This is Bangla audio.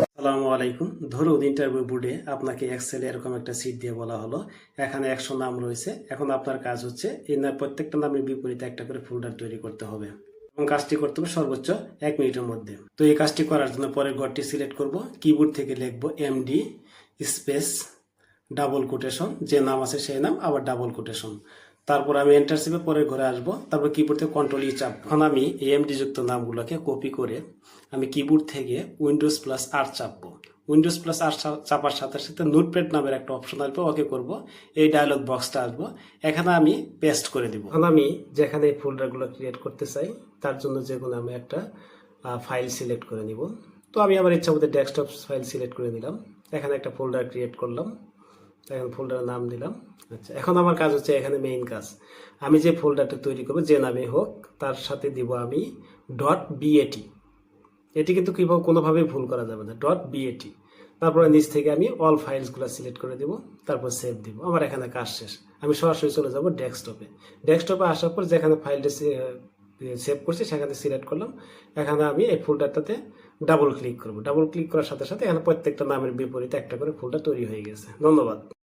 আসসালামু আলাইকুম। ধরুন ইন্টারভিউ বোর্ডে আপনাকে এক্সেলে এরকম একটা সিট দিয়ে বলা হলো, এখানে 100 নাম রয়েছে। এখন আপনার কাজ হচ্ছে এই প্রত্যেকটা নামের বিপরীতে একটা করে ফোল্ডার তৈরি করতে হবে এবং কাজটি করতে হবে সর্বোচ্চ 1 মিনিটের মধ্যে। তো এই কাজটি করার জন্য পরের ঘরটি সিলেক্ট করব, কিবোর্ড থেকে লিখবো এমডি স্পেস ডাবল কোটেশন, যে নাম আছে সেই নাম আবার ডাবল কোটেশন। তারপর আমি এন্টার চেপে পরের ঘরে আসবো, তারপর কিবোর্ড থেকে কন্ট্রোল ই চাপ। এখন আমি এই এমডি যুক্ত নামগুলোকে কপি করে আমি কিবোর্ড থেকে উইন্ডোজ প্লাস আর চাপবো। উইন্ডোজ প্লাস আর চাপার সাথে সাথে নোটপ্যাড নামের একটা অপশন আসবে, ওকে করব। এই ডায়লগ বক্সটা আসবো, এখানে আমি পেস্ট করে দিব। এখন আমি যেখানে এই ফোল্ডারগুলো ক্রিয়েট করতে চাই তার জন্য যেগুলো আমি একটা ফাইল সিলেক্ট করে নিব। তো আমি আমার ইচ্ছা মতো ডেস্কটপ ফাইল সিলেক্ট করে নিলাম, এখানে একটা ফোল্ডার ক্রিয়েট করলাম, এখন ফোল্ডারের নাম দিলাম। আচ্ছা, এখন আমার কাজ হচ্ছে এখানে মেইন কাজ, আমি যে ফোল্ডারটা তৈরি করবো যে নামে হোক তার সাথে দিব আমি .bat। এটি কিন্তু কিভাবে কোনোভাবেই ভুল করা যাবে না, .bat। তারপরে নিচ থেকে আমি অল ফাইলসগুলো সিলেক্ট করে দিব, তারপর সেভ দিব। আমার এখানে কাজ শেষ। আমি সরাসরি চলে যাব ডেস্কটপে। ডেস্কটপে আসার পর যেখানে ফাইলটা সেভ করছি সেখানে সিলেক্ট করলাম। এখানে আমি এই ফোল্ডারটাতে ডাবল ক্লিক করব। ডাবল ক্লিক করার সাথে সাথে এখানে প্রত্যেকটা নামের বিপরীতে একটা করে ফোল্ডার তৈরি হয়ে গেছে। ধন্যবাদ।